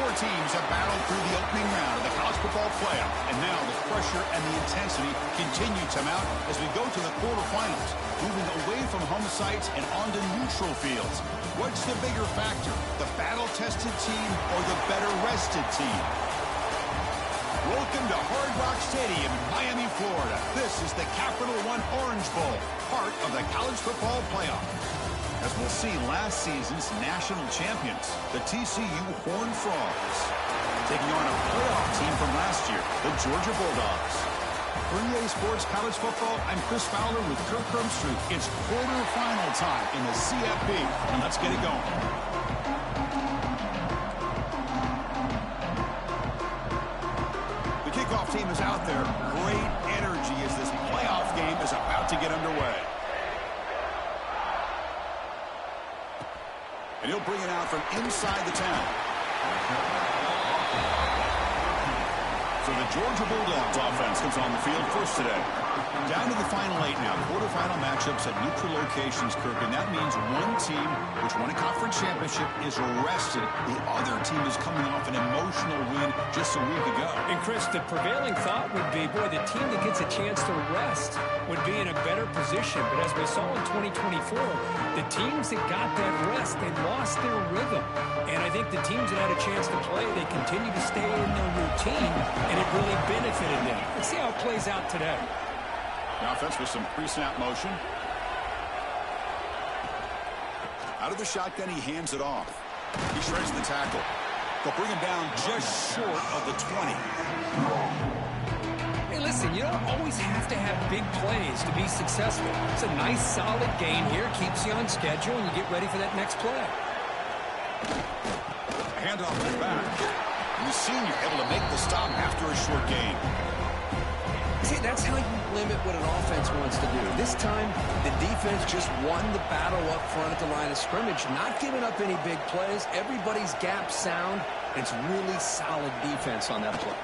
Four teams have battled through the opening round of the college football playoff, and now the pressure and the intensity continue to mount as we go to the quarterfinals, moving away from home sites and onto neutral fields. What's the bigger factor, the battle-tested team or the better-rested team? Welcome to Hard Rock Stadium in Miami, Florida. This is the Capital One Orange Bowl, part of the college football playoff. As we'll see, last season's national champions, the TCU Horned Frogs, taking on a playoff team from last year, the Georgia Bulldogs. For EA Sports College Football, I'm Chris Fowler with Kirk Hermstruth. It's quarterfinal time in the CFP, and let's get it going. The kickoff team is out there. Great energy as this playoff game is about to get underway. And he'll bring it out from inside the town. So the Georgia Bulldogs offense comes on the field first today. Down to the final 8 now. Quarterfinal matchups at neutral locations, Kirk. And that means one team, which won a conference championship, is rested. The other team is coming off an emotional win just a week ago. And, Chris, the prevailing thought would be, boy, the team that gets a chance to rest would be in a better position. But as we saw in 2024, the teams that got that rest, they lost their rhythm. And I think the teams that had a chance to play, they continue to stay in their routine, and it really benefited them. Let's see how it plays out today. The offense with some pre-snap motion. Out of the shotgun, he hands it off. He shreds the tackle. They'll bring him down just short of the 20. Hey, listen, you don't always have to have big plays to be successful. It's a nice, solid gain here. Keeps you on schedule, and you get ready for that next play. Handoff is back. And the senior able to make the stop after a short gain. See, that's how you limit what an offense wants to do. This time, the defense just won the battle up front at the line of scrimmage, not giving up any big plays. Everybody's gap sound. It's really solid defense on that play.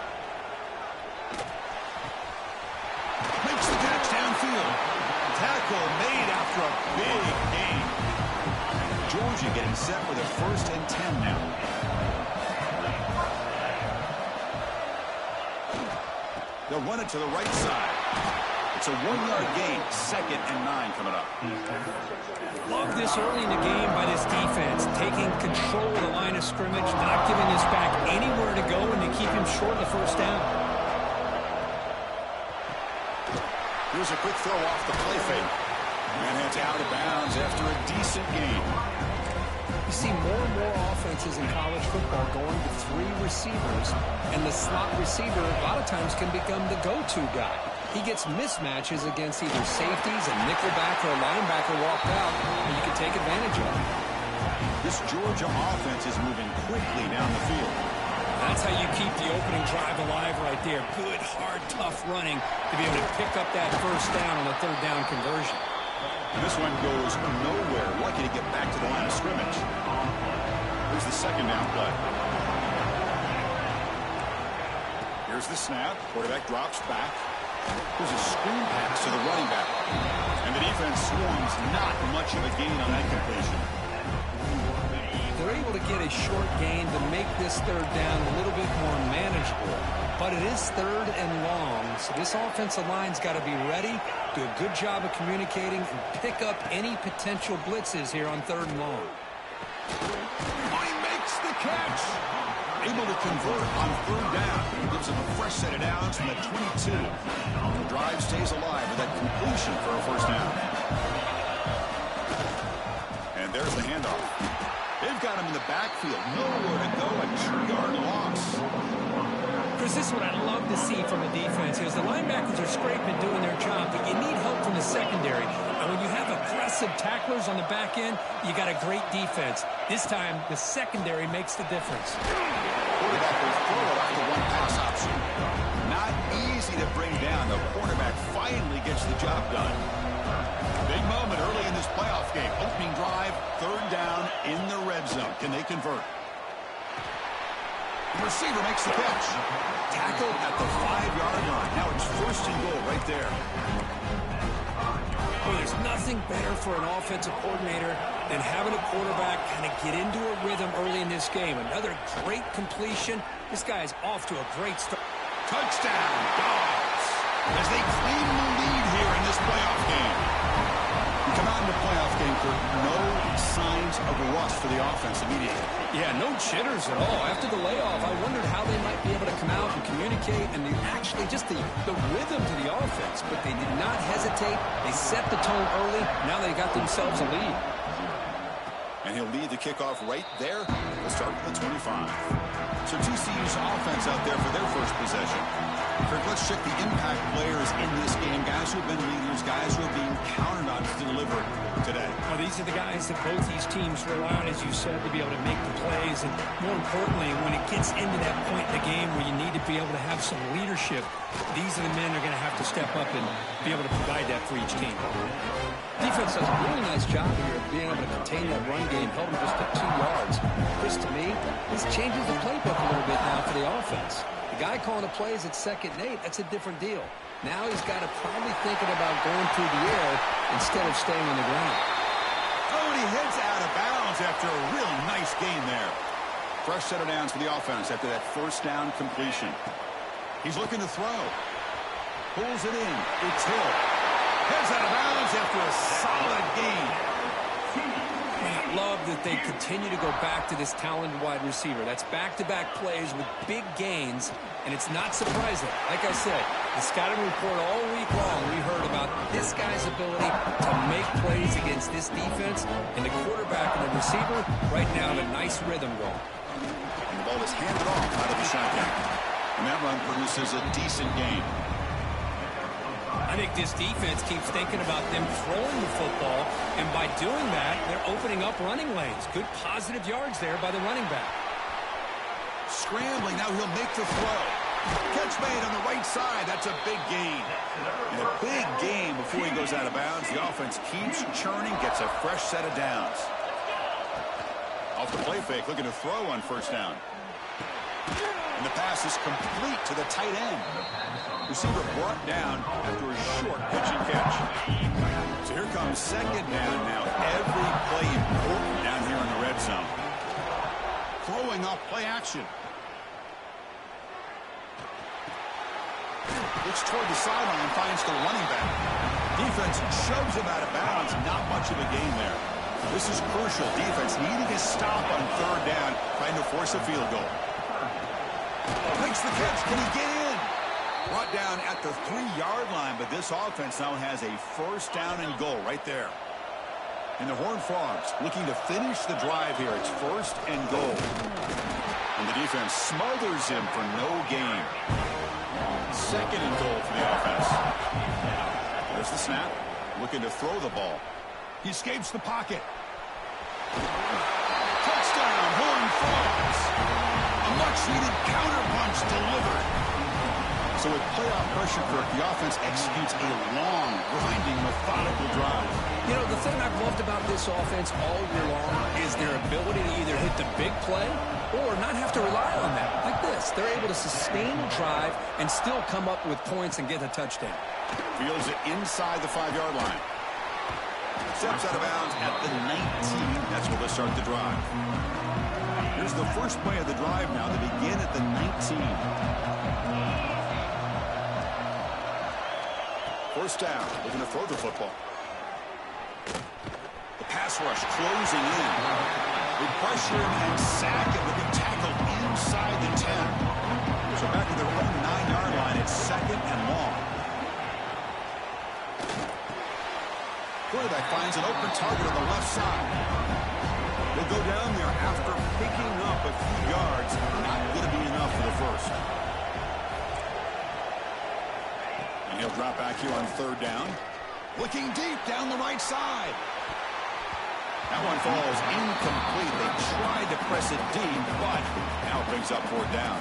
Makes the catch downfield. Tackle made after a big gain. Georgia getting set with a 1st and 10 now. They'll run it to the right side. It's a 1-yard gain. 2nd and 9 coming up. Love this early in the game by this defense, taking control of the line of scrimmage, not giving this back anywhere to go, and they keep him short of the 1st down. Here's a quick throw off the play fake. And it's out of bounds after a decent gain. You see more and more offenses in college football going to 3 receivers, and the slot receiver a lot of times can become the go-to guy. He gets mismatches against either safeties, a nickelback, or a linebacker walked out, and you can take advantage of it. This Georgia offense is moving quickly down the field. That's how you keep the opening drive alive right there. Good, hard, tough running to be able to pick up that 1st down on the 3rd down conversion. And this one goes nowhere. Lucky to get back to the line of scrimmage. Here's the 2nd down play. Here's the snap. Quarterback drops back. There's a screen pass to the running back. And the defense swarms. Not much of a gain on that completion. They're able to get a short gain to make this 3rd down a little bit more manageable. But it is 3rd and long, so this offensive line's got to be ready, do a good job of communicating, and pick up any potential blitzes here on 3rd and long. He makes the catch. Able to convert on 3rd down. Gives him a fresh set of downs from the 22. The drive stays alive with that completion for a 1st down. And there's the handoff. They've got him in the backfield. Nowhere to go. A 2-yard loss. Chris, this is what I love to see from a defense is the linebackers are scraping, doing their job, but you need help from the secondary. And when you have aggressive tacklers on the back end, you got a great defense. This time, the secondary makes the difference. Quarterback will throw it off the one-pass option. Not easy to bring down. The quarterback finally gets the job done. Big moment early in this playoff game. Opening drive, 3rd down in the red zone. Can they convert? The receiver makes the catch. Tackled at the 5-yard line. Now it's 1st and goal right there. Well, there's nothing nothing better for an offensive coordinator than having a quarterback kind of get into a rhythm early in this game. Another great completion. This guy is off to a great start. Touchdown, Dogs, as they claim the lead here in this playoff game. We come out in the playoff game for no signs of rust for the offense immediately. Yeah, no jitters at all. After the layoff, I wondered how they might be able to come out and communicate and actually just the rhythm to the offense. But they did not hesitate. They set the tone early. Now they got themselves a lead. And he'll lead the kickoff right there. We'll start with the 25. So TCU's offense out there for their first possession. Kirk, let's check the impact players in this game. Guys who have been leaders, guys who are being counted on to deliver today. Well, these are the guys that both these teams rely on, as you said, to be able to make the plays. And more importantly, when it gets into that point in the game where you need to be able to have some leadership, these are the men that are going to have to step up and be able to provide that for each team. Defense does a really nice job here of being able to contain that run game, held them just to 2 yards. Chris, to me, this changes the playbook a little bit now for the offense. The guy calling the plays at 2nd and 8, that's a different deal. Now he's got to probably thinking about going through the air instead of staying on the ground. Oh, and he heads out of bounds after a real nice gain there. Fresh set of downs for the offense after that first down completion. He's looking to throw. Pulls it in. It's Hill. Heads out of bounds after a solid gain. I love that they continue to go back to this talented wide receiver. That's back-to-back plays with big gains, and it's not surprising. Like I said, the scouting report all week long, we heard about this guy's ability to make plays against this defense, and the quarterback and the receiver right now have a nice rhythm going. And the ball is handed off out of the shotgun. And that run produces a decent gain. I think this defense keeps thinking about them throwing the football, and by doing that, they're opening up running lanes. Good positive yards there by the running back. Scrambling, now he'll make the throw. Catch made on the right side, that's a big gain. And a big gain before he goes out of bounds. The offense keeps churning, gets a fresh set of downs. Off the play fake, looking to throw on first down. And the pass is complete to the tight end. Receiver brought down after a short pitch and catch. So here comes 2nd down now. Every play important down here in the red zone. Throwing off play action. Looks toward the sideline, finds the running back. Defense shoves him out of bounds. Not much of a gain there. This is crucial. Defense needing a stop on 3rd down, trying to force a field goal. Makes the catch. Can he get in? Brought down at the 3-yard line, but this offense now has a first down and goal right there. And the Horned Frogs looking to finish the drive here. It's 1st and goal. And the defense smothers him for no gain. 2nd and goal for the offense. There's the snap. Looking to throw the ball. He escapes the pocket. Touchdown, Horned Frogs. A much-needed counterpunch delivered. So with playoff pressure, Kirk, the offense executes a long, grinding, methodical drive. You know, the thing I've loved about this offense all year long is their ability to either hit the big play or not have to rely on that. Like this, they're able to sustain a drive and still come up with points and get a touchdown. Fields it inside the 5-yard line. Steps out of bounds at the 19. That's where they start the drive. Here's the first play of the drive now. They begin at the 19. First down, looking to throw the football. The pass rush closing in. They pressure him and sack him with a tackle inside the 10. So back to their own 9-yard line. It's 2nd and long. Quarterback finds an open target on the left side. They'll go down there after picking up a few yards. Not going to be enough for the first. And he'll drop back here on 3rd down. Looking deep down the right side. That one falls incomplete. They tried to press it deep, but now it brings up 4th down.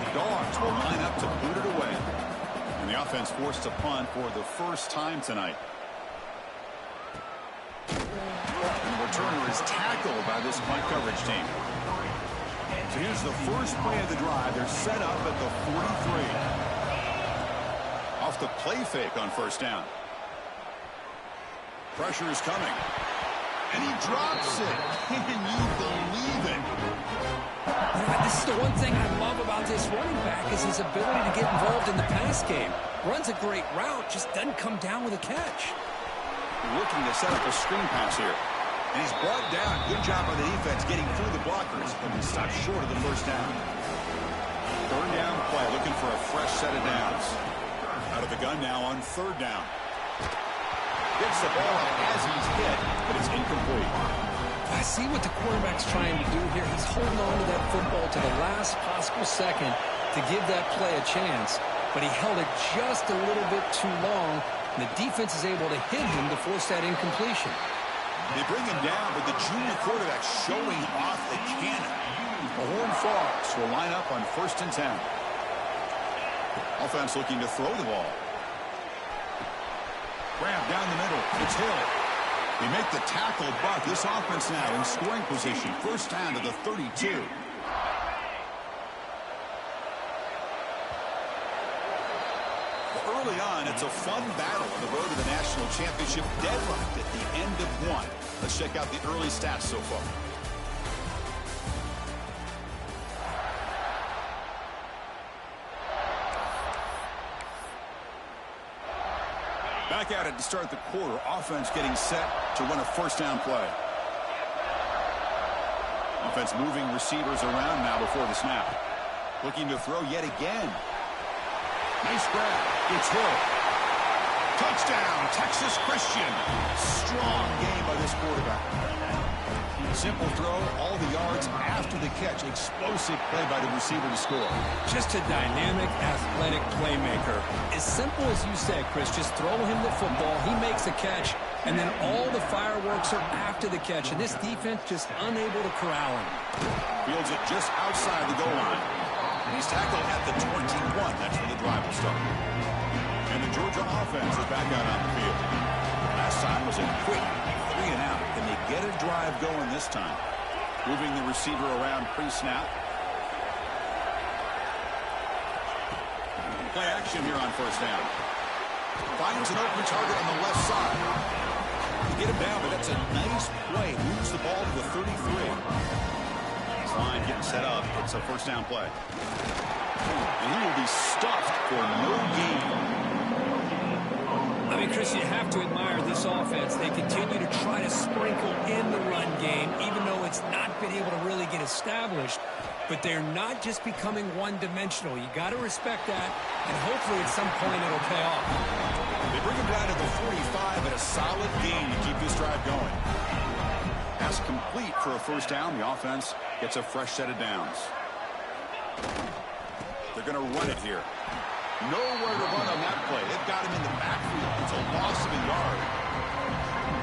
The Dogs will line up to boot it away. And the offense forced to punt for the first time tonight. And the returner is tackled by this punt coverage team. So here's the first play of the drive. They're set up at the 43. Off the play fake on first down. Pressure is coming. And he drops it. Can you believe it? This is the one thing I love about this running back is his ability to get involved in the pass game. Runs a great route, just doesn't come down with a catch. Looking to set up a screen pass here. And he's brought down. Good job by the defense getting through the blockers. But he stopped short of the first down. Third down play, looking for a fresh set of downs. Out of the gun now on third down. Gets the ball up as he's hit, but it's incomplete. I see what the quarterback's trying to do here. He's holding on to that football to the last possible second to give that play a chance. But he held it just a little bit too long, and the defense is able to hit him to force that incompletion. They bring him down, but the junior quarterback showing off the cannon. The horn falls, so we'll line up on 1st and 10. Offense looking to throw the ball. Grab down the middle. It's Hill. They make the tackle, but this offense now in scoring position. First down to the 32. Early on, it's a fun battle on the road to the national championship. Deadlocked at the end of one. Let's check out the early stats so far. Back at it to start the quarter. Offense getting set to run a first down play. Offense moving receivers around now before the snap. Looking to throw yet again. Nice grab. It's Hill. Touchdown, Texas Christian. Strong game by this quarterback. Simple throw, all the yards after the catch. Explosive play by the receiver to score. Just a dynamic, athletic playmaker. As simple as you said, Chris, just throw him the football, he makes a catch, and then all the fireworks are after the catch, and this defense just unable to corral him. Fields it just outside the goal line. He's tackled at the 21. That's where the drive will start. And the Georgia offense is back out on the field. Last time was a quick 3 and out. Can they get a drive going this time? Moving the receiver around pre-snap. Play action here on first down. Finds an open target on the left side. They get him down, but that's a nice play. Moves the ball to the 33. Line getting set up. It's a first down play. And he will be stuffed for no gain. I mean, Chris, you have to admire this offense. They continue to try to sprinkle in the run game, even though it's not been able to really get established. But they're not just becoming one-dimensional. You got to respect that, and hopefully at some point it'll pay off. They bring him down to the 45 and a solid gain to keep this drive going. Pass complete for a first down. The offense gets a fresh set of downs. They're going to run it here. Nowhere to run on that play. They've got him in the backfield. It's a loss of a yard.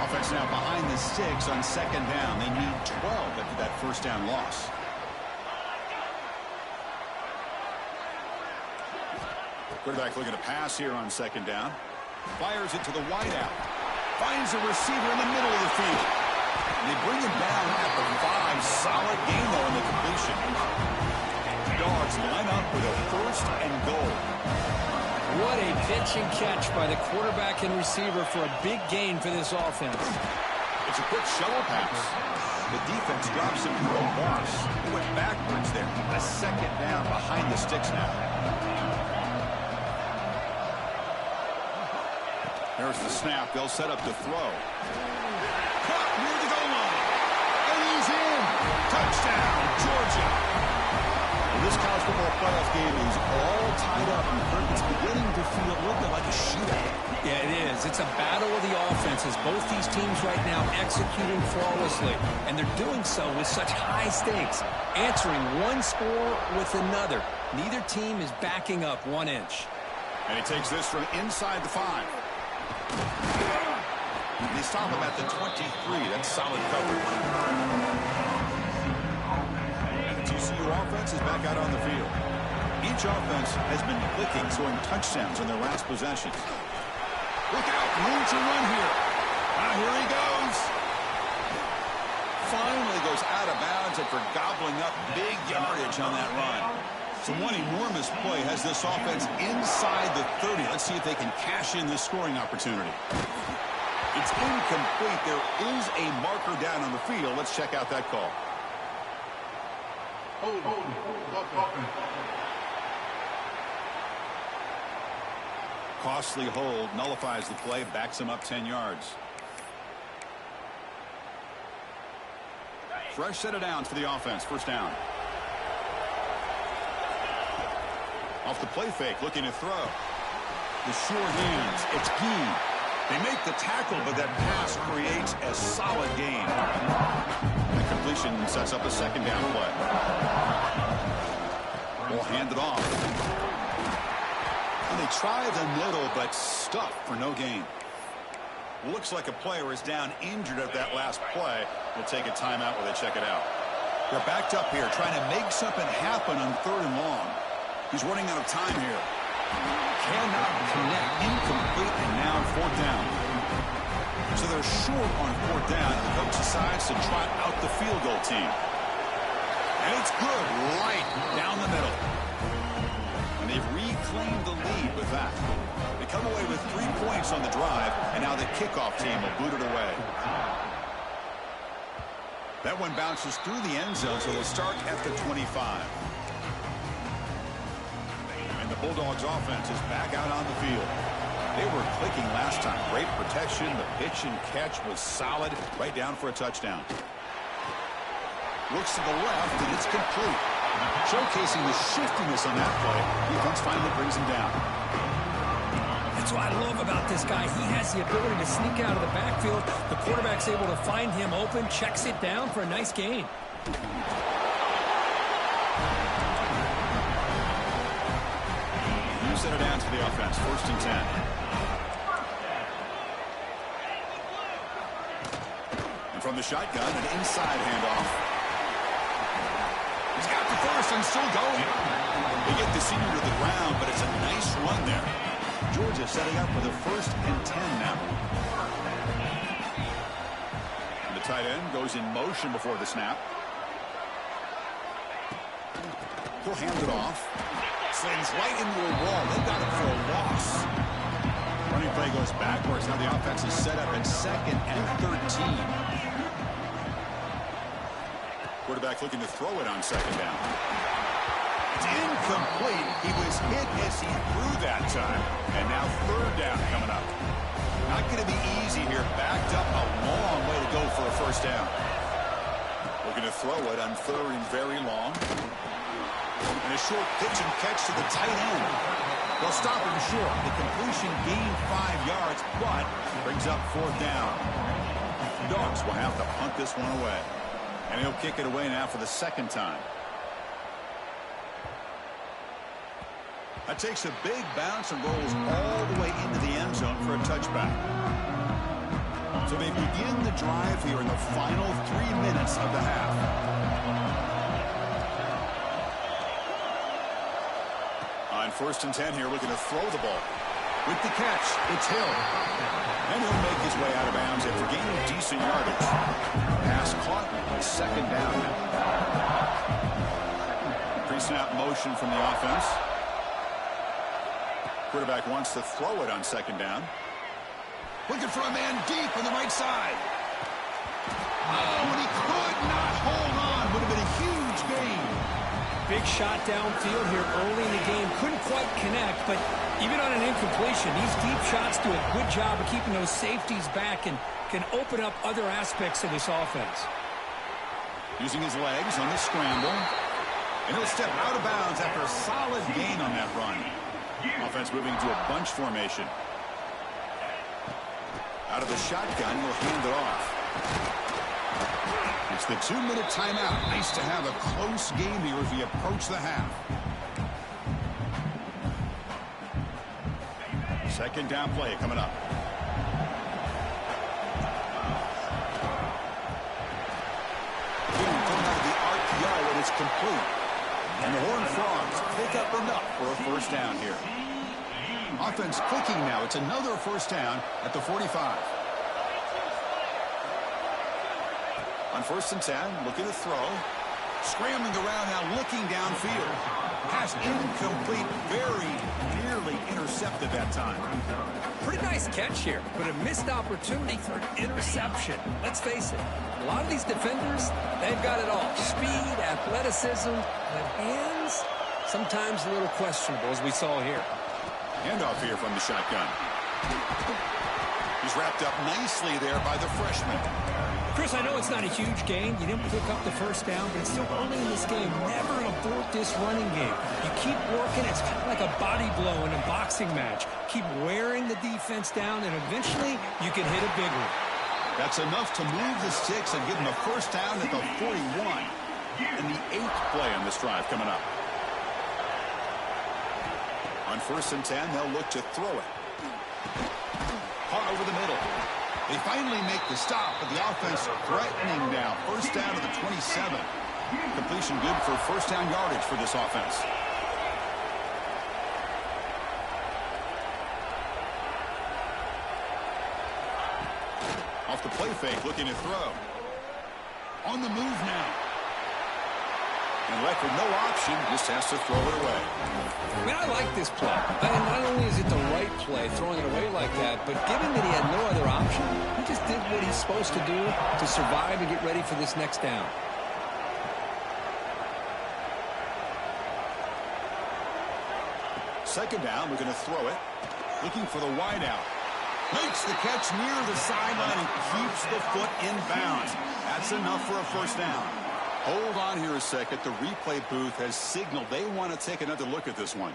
Offense now behind the 6 on second down. They need 12 after that first down loss. Quarterback looking to pass here on second down. Fires it to the wideout. Finds a receiver in the middle of the field. They bring him down at the 5. Solid gain, though, in the completion. Dogs line up with a first and goal. What a pitch and catch by the quarterback and receiver for a big gain for this offense. It's a quick shovel pass. The defense drops him to a loss. He went backwards there. A second down behind the sticks now. There's the snap. They'll set up to throw. Caught near the goal line. And he's in. Touchdown, Georgia. Well, this college football playoff game is all tied up. It's beginning to feel a little bit like a shootout. Yeah, it is. It's a battle of the offenses. Both these teams right now executing flawlessly, and they're doing so with such high stakes, answering one score with another. Neither team is backing up 1 inch. And he takes this from inside the 5. They stop him at the 23. That's solid coverage. And the TCU offense is back out on the field. Each offense has been clicking, scoring touchdowns on their last possessions. Look out, room to run here. Here he goes. Finally goes out of bounds after gobbling up big yardage on that run. So one enormous play has this offense inside the 30. Let's see if they can cash in this scoring opportunity. It's incomplete. There is a marker down on the field. Let's check out that call. Costly hold nullifies the play, backs him up 10 yards. Fresh set of downs for the offense. First down. Off the play fake, looking to throw. The sure hands. It's Gee. They make the tackle, but that pass creates a solid gain. The completion sets up a second down play. Will hand it off. And they try the middle, but stuffed for no gain. Looks like a player is down injured at that last play. We'll take a timeout while they check it out. They're backed up here, trying to make something happen on 3rd and long. He's running out of time here. Cannot connect. Incomplete, and now 4th down. So they're short on 4th down. The coach decides to trot out the field goal team. And it's good, right down the middle. And they've reclaimed the lead with that. They come away with 3 points on the drive, and now the kickoff team will boot it away. That one bounces through the end zone, so they'll start at the 25. The Bulldogs offense is back out on the field. They were clicking last time. Great protection. The pitch and catch was solid. Right down for a touchdown. Looks to the left, and it's complete. Showcasing the shiftiness on that play. Defense finally brings him down. That's what I love about this guy. He has the ability to sneak out of the backfield. The quarterback's able to find him open, checks it down for a nice gain. Set it down to the offense. 1st and 10. And from the shotgun, an inside handoff. He's got the first and still going. They get the senior to the ground, but it's a nice run there. Georgia setting up for the 1st and 10 now. And the tight end goes in motion before the snap. He'll hand it off. Slings right into a wall. They got it for a loss. Running play goes backwards. Now the offense is set up at 2nd and 13. Quarterback looking to throw it on 2nd down. It's incomplete. He was hit as he threw that time. And now 3rd down coming up. Not going to be easy here. Backed up a long way to go for a 1st down. Looking to throw it on 3rd and very long. And a short pitch and catch to the tight end. They'll stop him short. The completion gained 5 yards, but brings up 4th down. Dogs will have to punt this one away. And he'll kick it away now for the 2nd time. That takes a big bounce and rolls all the way into the end zone for a touchback. So they begin the drive here in the final 3 minutes of the half. On 1st and 10 here, looking to throw the ball. With the catch, it's Hill. And he'll make his way out of bounds after gaining decent yardage. Pass caught, 2nd down now. Pre-snap motion from the offense. Quarterback wants to throw it on 2nd down. Looking for a man deep on the right side. Oh, and he could not hold on. Would have been a huge gain. Big shot downfield here early in the game. Couldn't quite connect, but even on an incompletion, these deep shots do a good job of keeping those safeties back and can open up other aspects of this offense. Using his legs on the scramble. And he'll step out of bounds after a solid gain on that run. Offense moving to a bunch formation. Out of the shotgun, he'll hand it off. It's the 2-minute timeout. Nice to have a close game here as we approach the half. 2nd down play coming up. Coming out of the RPO, and it's complete. And the Horned Frogs pick up enough for a 1st down here. Offense clicking now. It's another 1st down at the 45. On 1st and 10, looking to throw. Scrambling around now, looking downfield. Pass incomplete, very nearly intercepted that time. Pretty nice catch here, but a missed opportunity for an interception. Let's face it, a lot of these defenders, they've got it all. Speed, athleticism, but hands, sometimes a little questionable, as we saw here. Handoff here from the shotgun. He's wrapped up nicely there by the freshman. Chris, I know it's not a huge gain. You didn't pick up the first down, but it's still early in this game. Never abort this running game. You keep working. It's kind of like a body blow in a boxing match. Keep wearing the defense down, and eventually you can hit a big one. That's enough to move the sticks and give them a first down at the 41. And the 8th play on this drive coming up. On 1st and 10, they'll look to throw it. Caught over the middle. They finally make the stop, but the offense threatening now. First down to the 27. Completion good for first down yardage for this offense. Off the play fake, looking to throw. On the move now. And left with no option, just has to throw it away. I mean, I like this play. And not only is it the right play, throwing it away like that, but given that he had no other option, he just did what he's supposed to do to survive and get ready for this next down. Second down, we're going to throw it. Looking for the wide out. Makes the catch near the sideline and keeps the foot in bounds. That's enough for a first down. Hold on here a second. The replay booth has signaled they want to take another look at this one.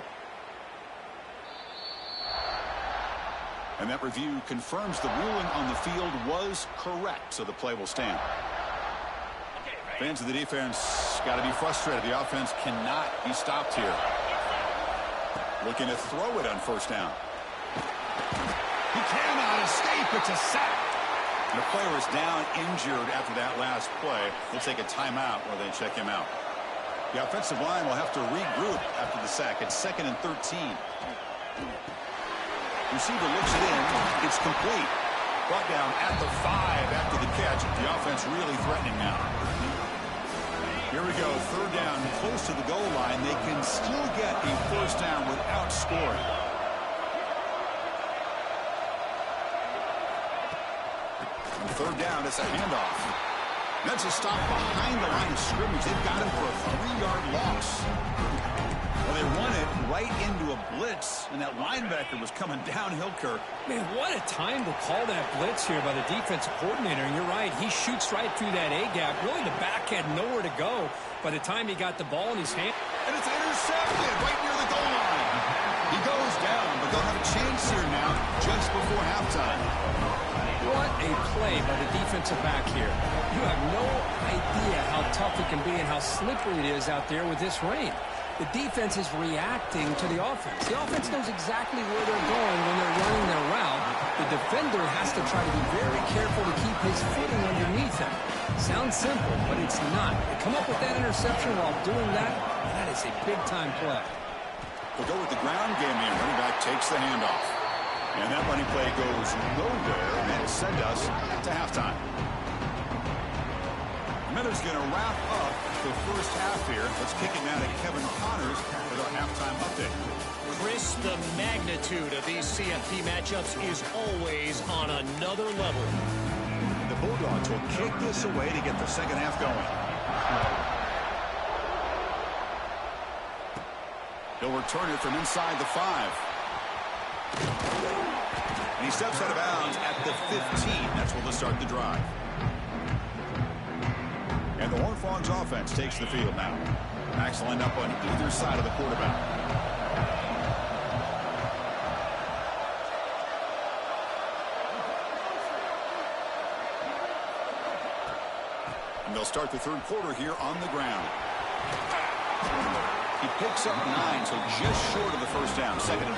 And that review confirms the ruling on the field was correct, so the play will stand. Fans of the defense got to be frustrated. The offense cannot be stopped here. Looking to throw it on first down. He cannot escape. It's a sack. And the player is down injured after that last play. They'll take a timeout while they check him out. The offensive line will have to regroup after the sack. It's 2nd and 13. Receiver looks it in. It's complete. Brought down at the 5 after the catch. The offense really threatening now. Here we go. 3rd down, close to the goal line. They can still get a first down without scoring. On 3rd down, it's a handoff. That's a stop behind the line of scrimmage. They've got him for a 3-yard loss. Well, they run it right into a blitz, and that linebacker was coming downhill, Kirk. Man, what a time to call that blitz here by the defensive coordinator. And you're right, he shoots right through that A-gap. Really, the back had nowhere to go by the time he got the ball in his hand. And it's intercepted right near the goal line. He goes down, but they'll have a chance here now just before halftime. What a play by the defensive back here. You have no idea how tough it can be and how slippery it is out there with this rain. The defense is reacting to the offense. The offense knows exactly where they're going when they're running their route. The defender has to try to be very careful to keep his footing underneath him. Sounds simple, but it's not. They come up with that interception while doing that, and that is a big-time play. They'll go with the ground game here. Running back takes the handoff. And that running play goes nowhere, and that'll send us to halftime. Miller's going to wrap up the first half here. Let's kick it now to Kevin Connors with our halftime update. Chris, the magnitude of these CFP matchups is always on another level. The Bulldogs will kick this away to get the second half going. He'll return it from inside the 5. And he steps out of bounds at the 15. That's where they'll start the drive. And the Horned Frogs offense takes the field now. Backs lined up on either side of the quarterback. And they'll start the 3rd quarter here on the ground. He picks up 9, so just short of the first down, 2nd and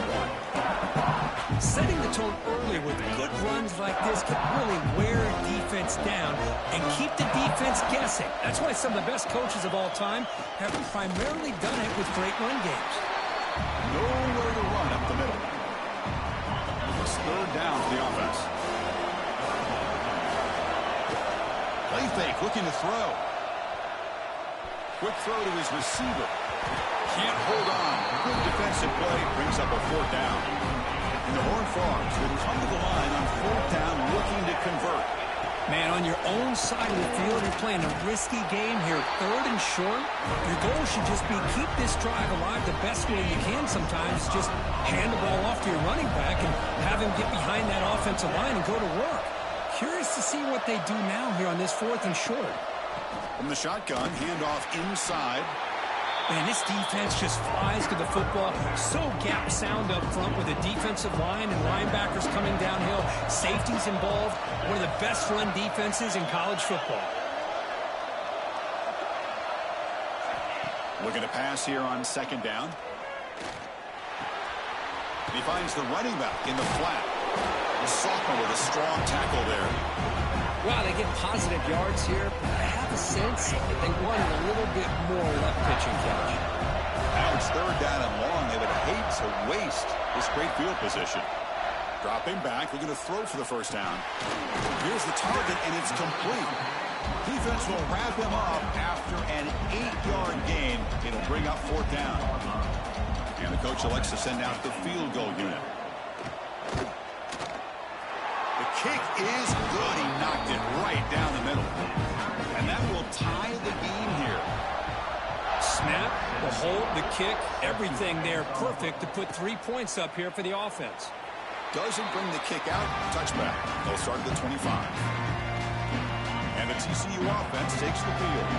1. Setting the tone early with good runs like this can really wear a defense down and keep the defense guessing. That's why some of the best coaches of all time have primarily done it with great run games. Nowhere to run up the middle. It's 3rd down for the offense. Play fake, looking to throw. Quick throw to his receiver. Can't hold on. Good defensive play, brings up a 4th down. And the Horned Frogs will come to the line on 4th down looking to convert. Man, on your own side of the field, you're playing a risky game here. 3rd and short. Your goal should just be keep this drive alive the best way you can sometimes. Just hand the ball off to your running back and have him get behind that offensive line and go to work. Curious to see what they do now here on this 4th and short. From the shotgun, handoff inside. Man, this defense just flies to the football. So gap sound up front with a defensive line and linebackers coming downhill. Safeties involved. One of the best run defenses in college football. Looking to pass here on 2nd down. He finds the running back in the flat. The sophomore with a strong tackle there. Wow, they get positive yards here. I have a sense that they wanted a little bit more left pitching catch. Now it's 3rd down and long. They would hate to waste this great field position. Dropping back, looking to throw for the 1st down. Here's the target, and it's complete. Defense will wrap him up after an 8-yard gain. It'll bring up 4th down. And the coach elects to send out the field goal unit. The kick is good. He knocked it right down the middle. And that will tie the game here. Snap, the hold, the kick, everything there perfect to put 3 points up here for the offense. Doesn't bring the kick out. Touchback. They'll start at the 25. And the TCU offense takes the field.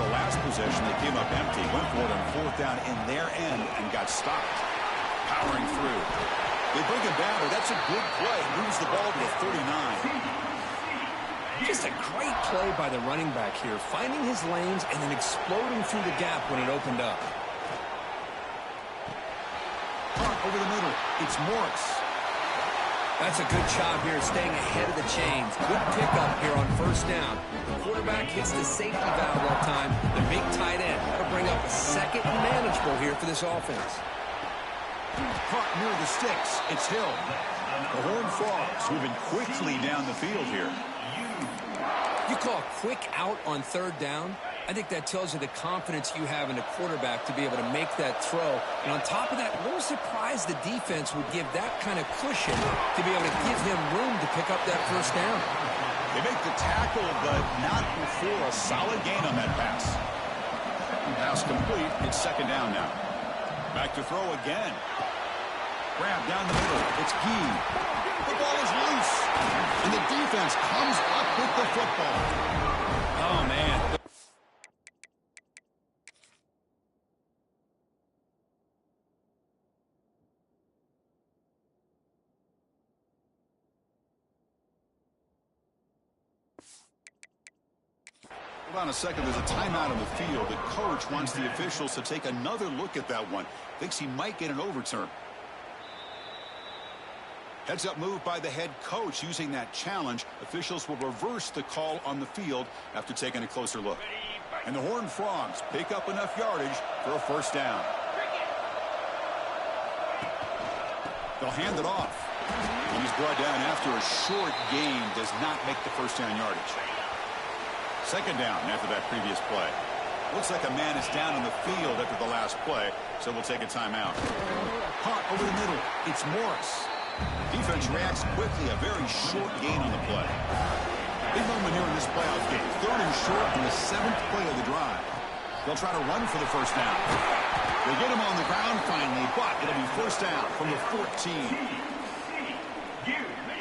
The last possession, they came up empty. Went for it on 4th down in their end and got stopped. Powering through. They bring him down, but that's a good play. Moves the ball to the 39. Just a great play by the running back here, finding his lanes and then exploding through the gap when it opened up. Hart over the middle. It's Morris. That's a good job here, staying ahead of the chains. Good pickup here on 1st down. The quarterback hits the safety valve that time. The big tight end. That'll bring up a 2nd and manageable here for this offense. Caught near the sticks. It's Hill. The Horned Frogs moving quickly down the field here. You call quick out on 3rd down? I think that tells you the confidence you have in a quarterback to be able to make that throw. And on top of that, a little surprised the defense would give that kind of cushion to be able to give him room to pick up that 1st down. They make the tackle, but not before a solid gain on that pass. Pass complete. It's 2nd down now. Back to throw again. Grab down the middle. It's Gee. The ball is loose. And the defense comes up with the football. Oh, man. Hold on a second. There's a timeout on the field. The coach wants the officials to take another look at that one. Thinks he might get an overturn. Heads-up move by the head coach using that challenge. Officials will reverse the call on the field after taking a closer look. And the Horned Frogs pick up enough yardage for a 1st down. They'll hand it off. And he's brought down after a short gain. Does not make the 1st down yardage. 2nd down after that previous play. Looks like a man is down on the field after the last play, so we'll take a timeout. Caught over the middle. It's Morris. Defense reacts quickly. A very short gain on the play. Big moment here in this playoff game. 3rd and short on the 7th play of the drive. They'll try to run for the 1st down. They get him on the ground finally, but it'll be 1st down from the 14.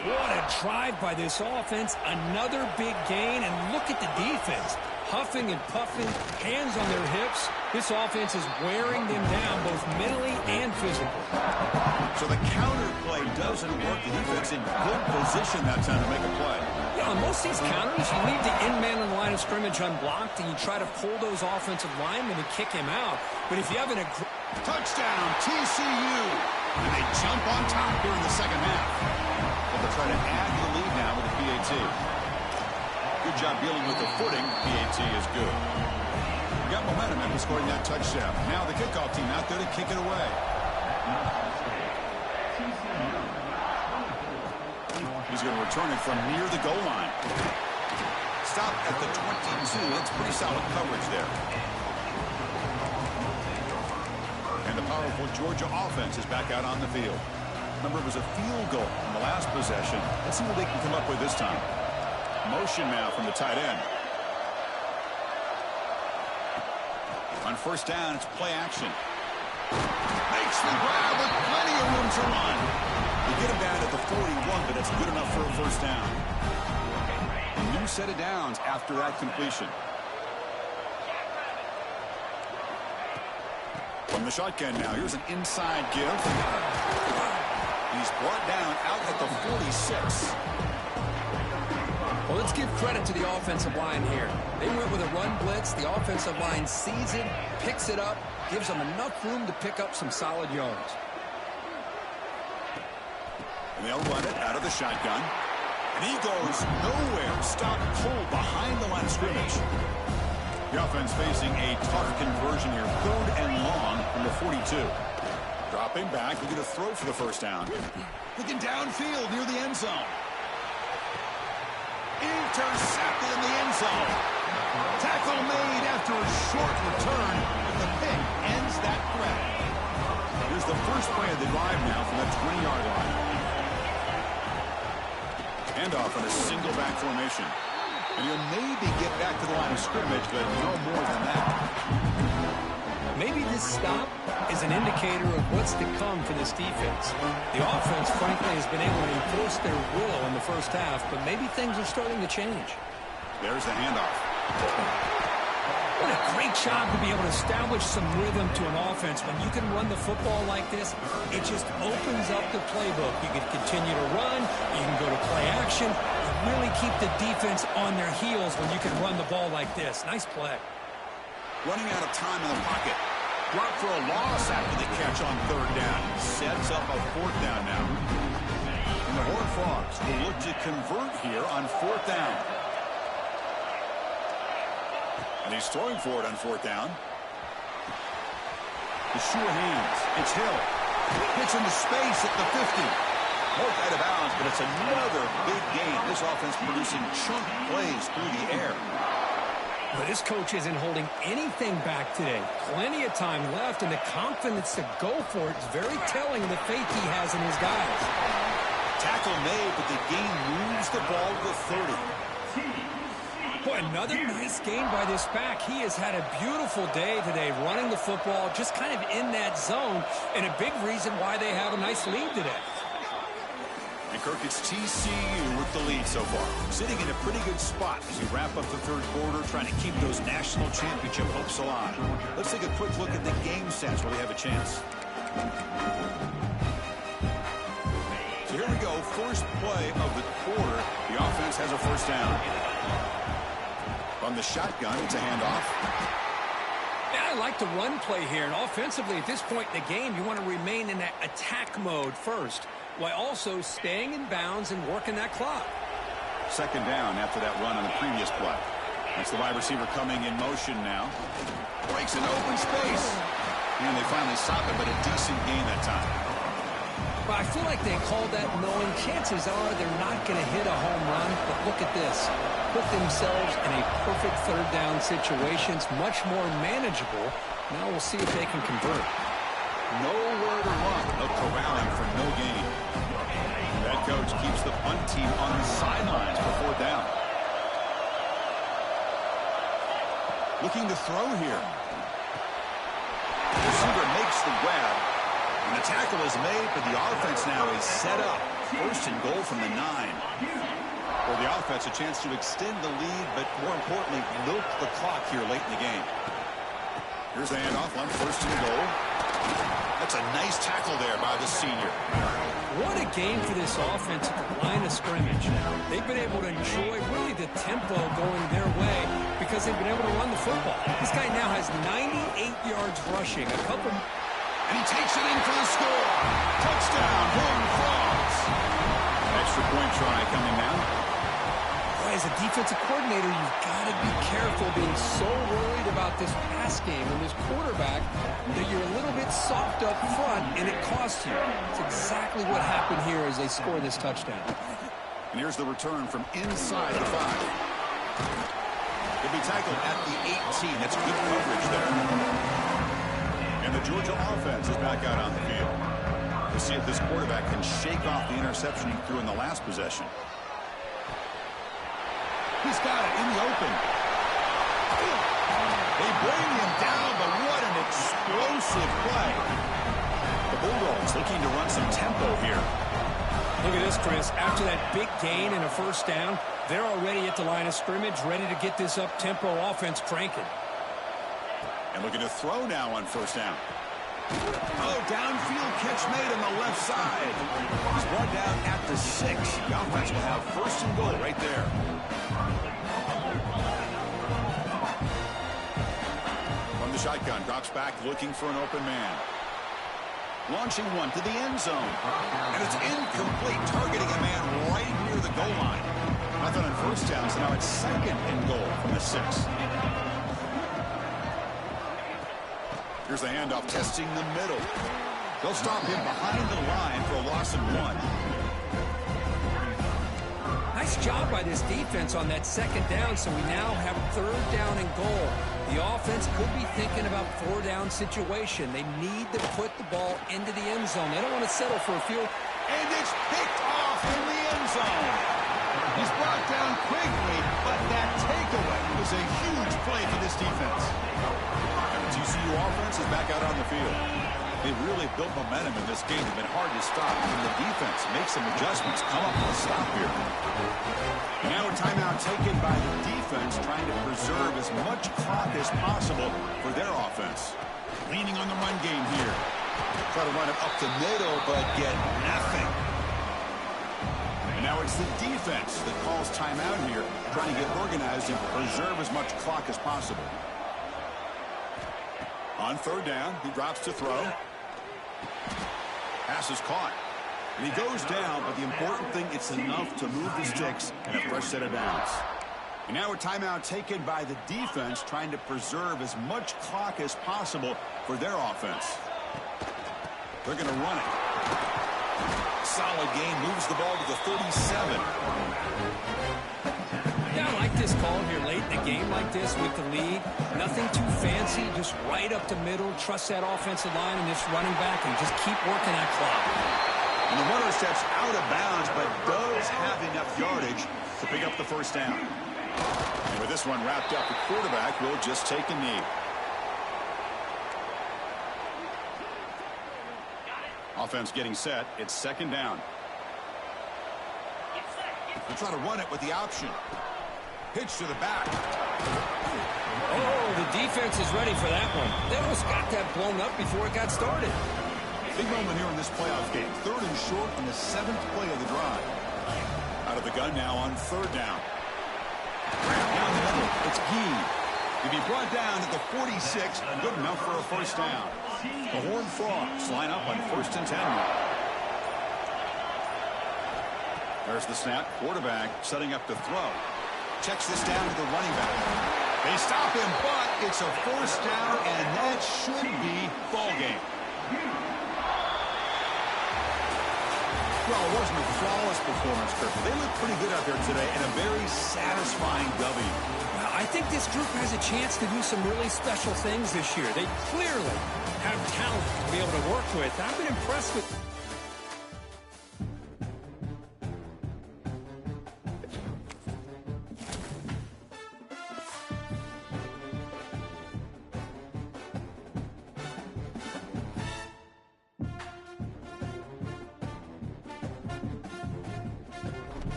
What a drive by this offense. Another big gain, and look at the defense. Huffing and puffing, hands on their hips. This offense is wearing them down both mentally and physically. So the counter play doesn't work. The defense in good position that time to make a play. Yeah, on most of these counters, you leave the in man on the line of scrimmage unblocked, and you try to pull those offensive linemen and kick him out. But if you have an touchdown, TCU. And they jump on top here in the 2nd half. But they'll try to add to the lead now with the PAT. Good job dealing with the footing. PAT is good. We got momentum after scoring that touchdown. Now the kickoff team out there to kick it away. He's going to return it from near the goal line. Stop at the 22. That's pretty solid coverage there. And the powerful Georgia offense is back out on the field. Remember, it was a field goal in the last possession. Let's see what they can come up with this time. Motion now from the tight end. On first down, it's play action. Makes the grab with plenty of room to run. They get him down at the 41, but that's good enough for a first down. A new set of downs after that completion. From the shotgun now, here's an inside give. He's brought down out at the 46. Well, let's give credit to the offensive line here. They went with a run blitz. The offensive line sees it, picks it up, gives them enough room to pick up some solid yards. And they'll run it out of the shotgun. And he goes nowhere. Stop cold behind the line of scrimmage. The offense facing a tough conversion here. 3rd and long from the 42. Dropping back, looking to throw for the first down. Looking downfield near the end zone. Intercepted in the end zone. Tackle made after a short return. The pick ends that threat. Here's the first play of the drive now from that 20-yard line. Handoff in a single back formation. And he'll maybe get back to the line of scrimmage, but no more than that. Maybe this stop is an indicator of what's to come for this defense. The offense, frankly, has been able to enforce their will in the first half, but maybe things are starting to change. There's the handoff. What a great job to be able to establish some rhythm to an offense. When you can run the football like this, it just opens up the playbook. You can continue to run. You can go to play action. You really keep the defense on their heels when you can run the ball like this. Nice play. Running out of time in the pocket. Drop for a loss after the catch on 3rd down. Sets up a 4th down now. And the Horned Frogs will look to convert here on 4th down. And he's throwing for it on 4th down. The sure hands. It's Hill. Hits into space at the 50. Both out of bounds, but it's another big game. This offense producing chunk plays through the air. But this coach isn't holding anything back today. Plenty of time left, and the confidence to go for it is very telling of the faith he has in his guys. Tackle made, but the game moves the ball to the 30. Boy, another nice game by this back. He has had a beautiful day today running the football, just kind of in that zone, and a big reason why they have a nice lead today. And Kirk, it's TCU with the lead so far. Sitting in a pretty good spot as we wrap up the 3rd quarter, trying to keep those national championship hopes alive. Let's take a quick look at the game stats while we have a chance. So here we go. First play of the quarter. The offense has a first down. From the shotgun, it's a handoff. Yeah, I like the run play here. And offensively, at this point in the game, you want to remain in that attack mode first, while also staying in bounds and working that clock. 2nd down after that run on the previous play. That's the wide receiver coming in motion now. Breaks an open space. And they finally stop it, but a decent gain that time. But I feel like they called that knowing chances are they're not going to hit a home run. But look at this. Put themselves in a perfect 3rd down situation. It's much more manageable. Now we'll see if they can convert. Nowhere to run. No corralling for no gain. That coach keeps the punt team on the sidelines for 4th down. Looking to throw here. The receiver makes the grab. And the tackle is made, but the offense now is set up. 1st and goal from the 9. For the offense, a chance to extend the lead, but more importantly, milk the clock here late in the game. Here's the handoff on 1st and goal. That's a nice tackle there by the senior. What a game for this offense at the line of scrimmage. They've been able to enjoy really the tempo going their way because they've been able to run the football. This guy now has 98 yards rushing. And he takes it in for the score. Touchdown, Horned Frogs. Extra point try coming now. Boy, as a defensive coordinator, you've got to be careful being so worried about this pass game and this quarterback that you're a little bit soft up front and it costs you. It's exactly what happened here as they score this touchdown. And here's the return from inside the 5. He'll be tackled at the 18. That's good coverage there. And the Georgia offense is back out on the field. The We'll see if this quarterback can shake off the interception he threw in the last possession. He's got it in the open. They bring him down, but what an explosive play. The Bulldogs looking to run some tempo here. Look at this, Chris. After that big gain and a first down, they're already at the line of scrimmage, ready to get this up-tempo offense cranking. And looking to throw now on first down. Oh, downfield catch made on the left side. He's brought down at the 6. The offense will have first and goal right there. From the shotgun, drops back looking for an open man. Launching one to the end zone. And it's incomplete, targeting a man right near the goal line. Nothing on first down, so now it's second and goal from the 6. Here's the handoff, testing the middle. They'll stop him behind the line for a loss of 1. Nice job by this defense on that second down, so we now have third down and goal. The offense could be thinking about 4-down situation. They need to put the ball into the end zone. They don't want to settle for a field. And it's picked off in the end zone. He's brought down quickly, but that takeaway was a huge play for this defense. And the TCU offense is back out on the field. They've really built momentum in this game. It's been hard to stop. And the defense makes some adjustments, come up with a stop here. And now a timeout taken by the defense, trying to preserve as much clock as possible for their offense. Leaning on the run game here. Try to run it up the middle, but get nothing. And now it's the defense that calls timeout here, trying to get organized and preserve as much clock as possible. On third down, he drops to throw. Pass is caught. And he goes down, but the important thing, it's enough to move the sticks and a fresh set of downs. And now a timeout taken by the defense, trying to preserve as much clock as possible for their offense. They're going to run it. Solid gain, moves the ball to the 37. Yeah, I like this call here late in a game like this with the lead. Nothing too fancy, just right up the middle. Trust that offensive line and this running back and just keep working that clock. And the runner steps out of bounds, but does have enough yardage to pick up the first down. And with this one wrapped up, the quarterback will just take a knee. Offense getting set. It's second down. They'll try to run it with the option. Pitch to the back. Oh, the defense is ready for that one. They almost got that blown up before it got started. Big moment here in this playoff game. Third and short on the 7th play of the drive. Out of the gun now on third down. Down the middle. It's Gee. He'll be brought down at the 46. Good enough for a first down. The Horned Frogs line up on first and 10. There's the snap. Quarterback setting up to throw. Checks this down to the running back. They stop him, but it's a first down, and that should be ball game. Well, it wasn't a flawless performance, Kirk, but they looked pretty good out there today, and a very satisfying W. Well, I think this group has a chance to do some really special things this year. They clearly have talent to be able to work with. I've been impressed with...